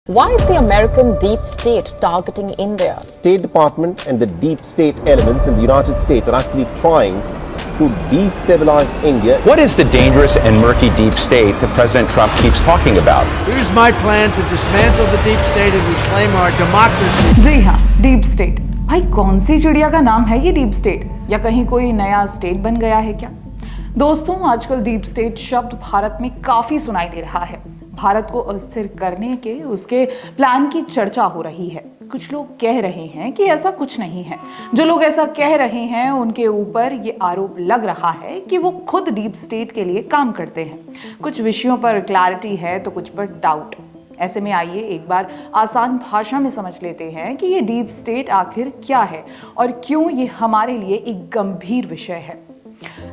Why is the American deep state targeting India? State Department and the deep state elements in the United States are actually trying to destabilize India. What is the dangerous and murky deep state that President Trump keeps talking about? Here's my plan to dismantle the deep state and reclaim our democracy. जी हाँ, deep state. भाई कौन सी चिड़िया का नाम है ये deep state, या कहीं कोई नया स्टेट बन गया है क्या? दोस्तों, आजकल डीप स्टेट शब्द भारत में काफी सुनाई दे रहा है। भारत को अस्थिर करने के उसके प्लान की चर्चा हो रही है। कुछ लोग कह रहे हैं कि ऐसा कुछ नहीं है। जो लोग ऐसा कह रहे हैं उनके ऊपर ये आरोप लग रहा है कि वो खुद डीप स्टेट के लिए काम करते हैं। कुछ विषयों पर क्लैरिटी है तो कुछ पर डाउट। ऐसे में आइए एक बार आसान भाषा में समझ लेते हैं कि ये डीप स्टेट आखिर क्या है और क्यों ये हमारे लिए एक गंभीर विषय है।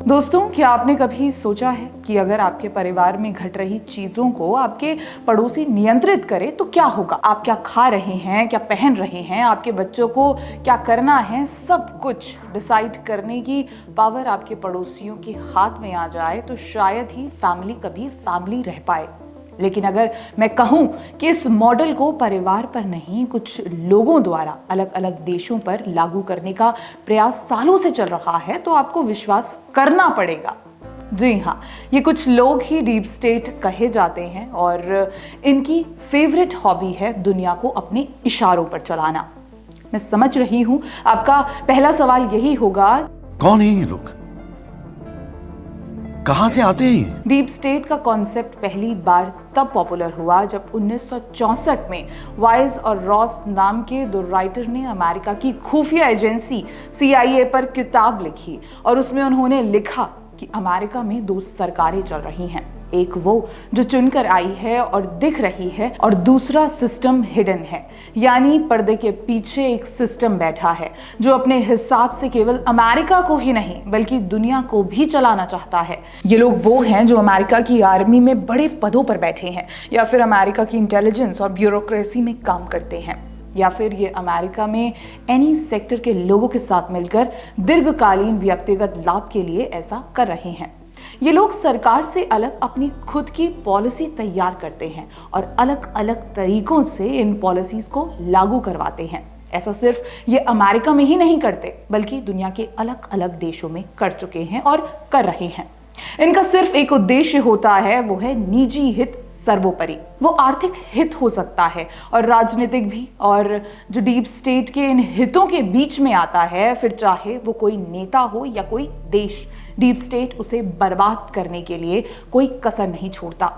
दोस्तों, क्या आपने कभी सोचा है कि अगर आपके परिवार में घट रही चीजों को आपके पड़ोसी नियंत्रित करे तो क्या होगा? आप क्या खा रहे हैं, क्या पहन रहे हैं, आपके बच्चों को क्या करना है, सब कुछ डिसाइड करने की पावर आपके पड़ोसियों के हाथ में आ जाए तो शायद ही फैमिली कभी फैमिली रह पाए। लेकिन अगर मैं कहूं कि इस मॉडल को परिवार पर नहीं, कुछ लोगों द्वारा अलग अलग देशों पर लागू करने का प्रयास सालों से चल रहा है, तो आपको विश्वास करना पड़ेगा। जी हाँ, ये कुछ लोग ही डीप स्टेट कहे जाते हैं और इनकी फेवरेट हॉबी है दुनिया को अपने इशारों पर चलाना। मैं समझ रही हूं आपका पहला सवाल यही होगा, कौन है ये लोग? कहां से आते हैं? डीप स्टेट का कॉन्सेप्ट पहली बार तब पॉपुलर हुआ जब 1964 में वाइज और रॉस नाम के दो राइटर ने अमेरिका की खुफिया एजेंसी CIA पर किताब लिखी और उसमें उन्होंने लिखा कि अमेरिका में दो सरकारें चल रही हैं। एक वो जो चुनकर आई है और दिख रही है, और दूसरा सिस्टम हिडन है, यानी पर्दे के पीछे एक सिस्टम बैठा है जो अपने हिसाब से केवल अमेरिका को ही नहीं बल्कि दुनिया को भी चलाना चाहता है। ये लोग वो हैं जो अमेरिका की आर्मी में बड़े पदों पर बैठे हैं, या फिर अमेरिका की इंटेलिजेंस और ब्यूरोक्रेसी में काम करते हैं, या फिर ये अमेरिका में एनी सेक्टर के लोगों के साथ मिलकर दीर्घकालीन व्यक्तिगत लाभ के लिए ऐसा कर रहे हैं। ये लोग सरकार से अलग अपनी खुद की पॉलिसी तैयार करते हैं और अलग अलग तरीकों से इन पॉलिसीज को लागू करवाते हैं। ऐसा सिर्फ ये अमेरिका में ही नहीं करते बल्कि दुनिया के अलग अलग देशों में कर चुके हैं और कर रहे हैं। इनका सिर्फ एक उद्देश्य होता है, वो है निजी हित सर्वोपरि। वो आर्थिक हित हो सकता है और राजनीतिक भी, और जो डीप स्टेट के इन हितों के बीच में आता है, फिर चाहे वो कोई नेता हो या कोई देश, डीप स्टेट उसे बर्बाद करने के लिए कोई कसर नहीं छोड़ता।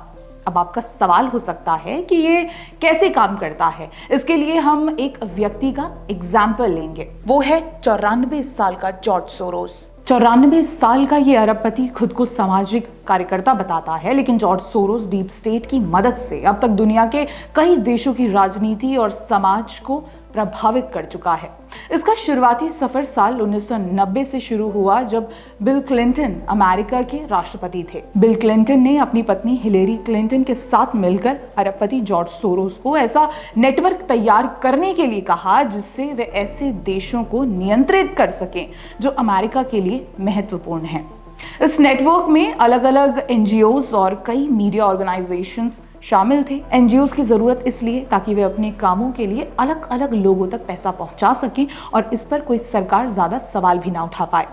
अब आपका सवाल हो सकता है कि ये कैसे काम करता है। इसके लिए हम एक व्यक्ति का एग्जाम्पल लेंगे। वो है 94 साल का जॉर्ज सोरोस। 94 साल का ये अरबपति खुद को सामाजिक कार्यकर्ता बताता है, लेकिन जॉर्ज सोरोस डीप स्टेट की मदद से अब तक दुनिया के कई देशों की राजनीति और समाज को प्रभावित कर चुका है। इसका शुरुआती सफर साल 1990 से शुरू हुआ जब बिल क्लिंटन अमेरिका के राष्ट्रपति थे। बिल क्लिंटन ने अपनी पत्नी हिलेरी क्लिंटन के साथ मिलकर अरबपति जॉर्ज सोरोस को ऐसा नेटवर्क तैयार करने के लिए कहा जिससे वे ऐसे देशों को नियंत्रित कर सकें जो अमेरिका के लिए महत्वपूर्ण हैं। इस नेटवर्क में अलग अलग NGOs और कई मीडिया ऑर्गेनाइजेशंस शामिल थे। NGOs की जरूरत इसलिए ताकि वे अपने कामों के लिए अलग अलग लोगों तक पैसा पहुंचा सकें और इस पर कोई सरकार ज्यादा सवाल भी ना उठा पाए।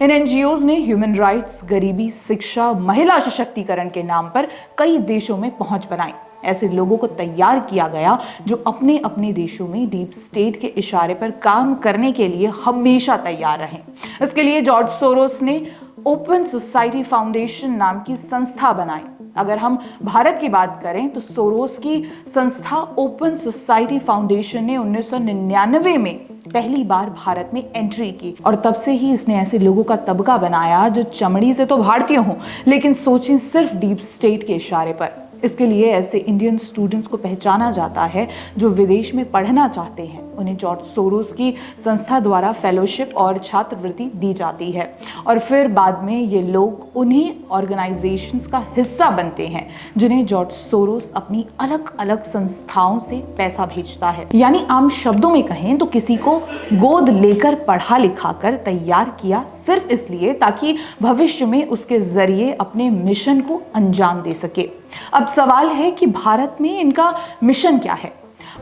इन NGOs ने ह्यूमन राइट्स, गरीबी, शिक्षा, महिला सशक्तिकरण के नाम पर कई देशों में पहुंच बनाई। ऐसे लोगों को तैयार किया गया जो अपने अपने देशों में डीप स्टेट के इशारे पर काम करने के लिए हमेशा तैयार रहें। इसके लिए जॉर्ज सोरोस ने ओपन सोसाइटी फाउंडेशन नाम की संस्था बनाई। अगर हम भारत की बात करें तो सोरोस की संस्था ओपन सोसाइटी फाउंडेशन ने 1999 में पहली बार भारत में एंट्री की और तब से ही इसने ऐसे लोगों का तबका बनाया जो चमड़ी से तो भारतीय हों लेकिन सोचें सिर्फ डीप स्टेट के इशारे पर। इसके लिए ऐसे इंडियन स्टूडेंट्स को पहचाना जाता है जो विदेश में पढ़ना चाहते हैं। उन्हें जॉर्ज सोरोस की संस्था द्वारा फेलोशिप और छात्रवृत्ति दी जाती है और फिर बाद में ये लोग उन्हीं ऑर्गेनाइजेशंस का हिस्सा बनते हैं जिन्हें जॉर्ज सोरोस अपनी अलग अलग संस्थाओं से पैसा भेजता है। यानी आम शब्दों में कहें तो किसी को गोद लेकर पढ़ा लिखा कर तैयार किया सिर्फ इसलिए ताकि भविष्य में उसके जरिए अपने मिशन को अंजाम दे सके। अब सवाल है कि भारत में इनका मिशन क्या है।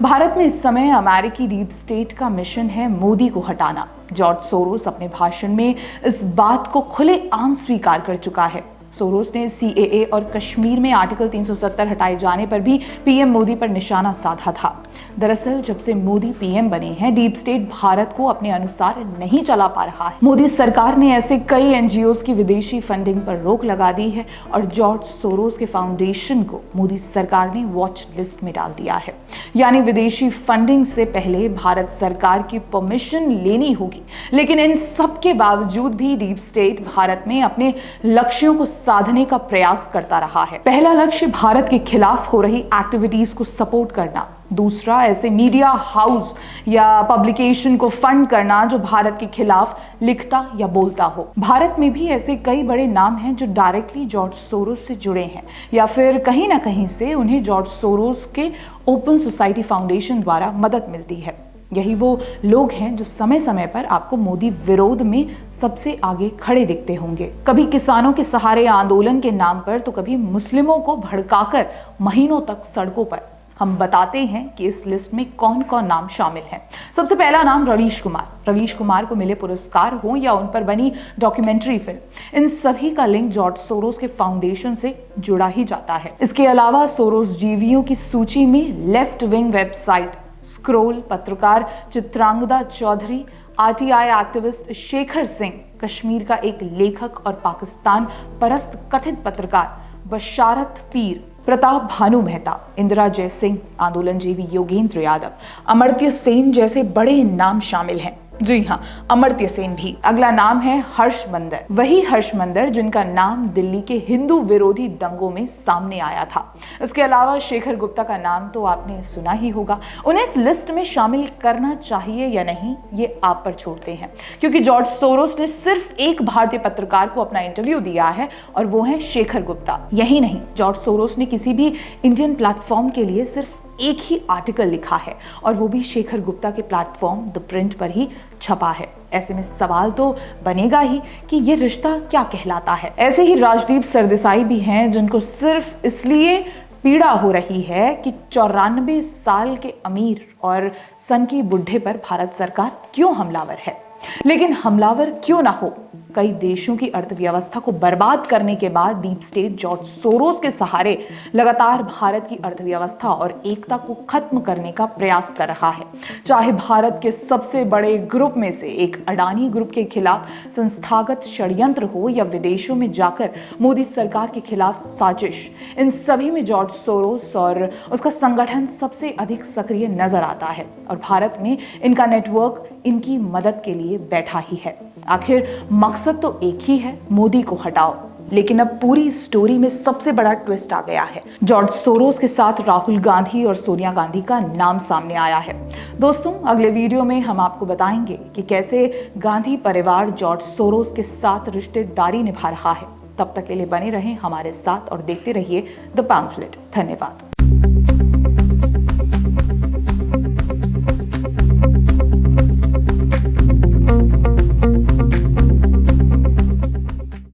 भारत में इस समय अमेरिकी डीप स्टेट का मिशन है मोदी को हटाना। जॉर्ज सोरोस अपने भाषण में इस बात को खुलेआम स्वीकार कर चुका है। सोरोस ने CAA और कश्मीर में आर्टिकल 370 हटाए जाने पर भी PM मोदी पर निशाना साधा था। दरअसल जब से मोदी PM बने हैं, डीप स्टेट भारत को अपने अनुसार नहीं चला पा रहा है। मोदी सरकार ने ऐसे कई NGOs की विदेशी फंडिंग पर रोक लगा दी है और जॉर्ज सोरोस के फाउंडेशन को मोदी सरकार ने वॉच लिस्ट में डाल दिया है। यानी विदेशी फंडिंग से पहले भारत सरकार की परमिशन लेनी होगी। लेकिन इन सब के बावजूद भी डीप स्टेट भारत में अपने लक्ष्यों को साधने का प्रयास करता रहा है। पहला लक्ष्य भारत के खिलाफ हो रही एक्टिविटीज को सपोर्ट करना, दूसरा ऐसे मीडिया हाउस या पब्लिकेशन को फंड करना जो भारत के खिलाफ लिखता या बोलता हो। भारत में भी ऐसे कई बड़े नाम हैं जो डायरेक्टली जॉर्ज सोरोस से जुड़े हैं या फिर कहीं ना कहीं से उन्हें जॉर्ज सोरोस के ओपन सोसाइटी फाउंडेशन द्वारा मदद मिलती है। यही वो लोग हैं जो समय समय पर आपको मोदी विरोध में सबसे आगे खड़े दिखते होंगे। कभी किसानों के सहारे आंदोलन के नाम पर तो कभी मुस्लिमों को भड़काकर महीनों तक सड़कों पर। हम बताते हैं कि इस लिस्ट में कौन कौन नाम शामिल हैं। सबसे पहला नाम रवीश कुमार। रवीश कुमार को मिले पुरस्कार हो या उन पर बनी डॉक्यूमेंट्री फिल्म, इन सभी का लिंक जॉर्ज सोरोस के फाउंडेशन से जुड़ा ही जाता है। इसके अलावा सोरोस जीवियों की सूची में लेफ्ट विंग वेबसाइट स्क्रोल, पत्रकार चित्रांगदा चौधरी, RTI एक्टिविस्ट शेखर सिंह, कश्मीर का एक लेखक और पाकिस्तान परस्त कथित पत्रकार बशारत पीर, प्रताप भानु मेहता, इंदिरा जयसिंह, आंदोलनजीवी योगेंद्र यादव, अमर्त्य सेन जैसे बड़े नाम शामिल हैं। जी हाँ, अमर्त्य सेन भी। अगला नाम है हर्ष मंदर। वही हर्ष मंदर जिनका नाम दिल्ली के हिंदू विरोधी दंगों में सामने आया था। इसके अलावा शेखर गुप्ता का नाम तो आपने सुना ही होगा। उन्हें इस लिस्ट में शामिल करना चाहिए या नहीं, ये आप पर छोड़ते हैं, क्योंकि जॉर्ज सोरोस ने सिर्फ एक भारतीय पत्रकार को अपना इंटरव्यू दिया है और वो है शेखर गुप्ता। यही नहीं, जॉर्ज सोरोस ने किसी भी इंडियन प्लेटफॉर्म के लिए सिर्फ एक ही आर्टिकल लिखा है और वो भी शेखर गुप्ता के प्लेटफॉर्म द प्रिंट पर ही छपा है। ऐसे में सवाल तो बनेगा ही कि ये रिश्ता क्या कहलाता है। ऐसे ही राजदीप सरदेसाई भी हैं जिनको सिर्फ इसलिए पीड़ा हो रही है कि 94 साल के अमीर और सनकी बुढ़े पर भारत सरकार क्यों हमलावर है। लेकिन हमलावर क्यों ना हो, कई देशों की अर्थव्यवस्था को बर्बाद करने के बाद डीप स्टेट जॉर्ज सोरोस के सहारे लगातार भारत की अर्थव्यवस्था और एकता को खत्म करने का प्रयास कर रहा है। चाहे भारत के सबसे बड़े ग्रुप में से एक अडानी ग्रुप के खिलाफ संस्थागत षड्यंत्र हो या विदेशों में जाकर मोदी सरकार के खिलाफ साजिश, इन सभी में जॉर्ज सोरोस और उसका संगठन सबसे अधिक सक्रिय नजर आता है और भारत में इनका नेटवर्क इनकी मदद के लिए बैठा ही है। आखिर मकसद तो एक ही है, मोदी को हटाओ। लेकिन अब पूरी स्टोरी में सबसे बड़ा ट्विस्ट आ गया है। जॉर्ज सोरोस के साथ राहुल गांधी और सोनिया गांधी का नाम सामने आया है। दोस्तों, अगले वीडियो में हम आपको बताएंगे कि कैसे गांधी परिवार जॉर्ज सोरोस के साथ रिश्तेदारी निभा रहा है। तब तक के लिए बने रहें हमारे साथ और देखते रहिए द पैम्फलेट। धन्यवाद।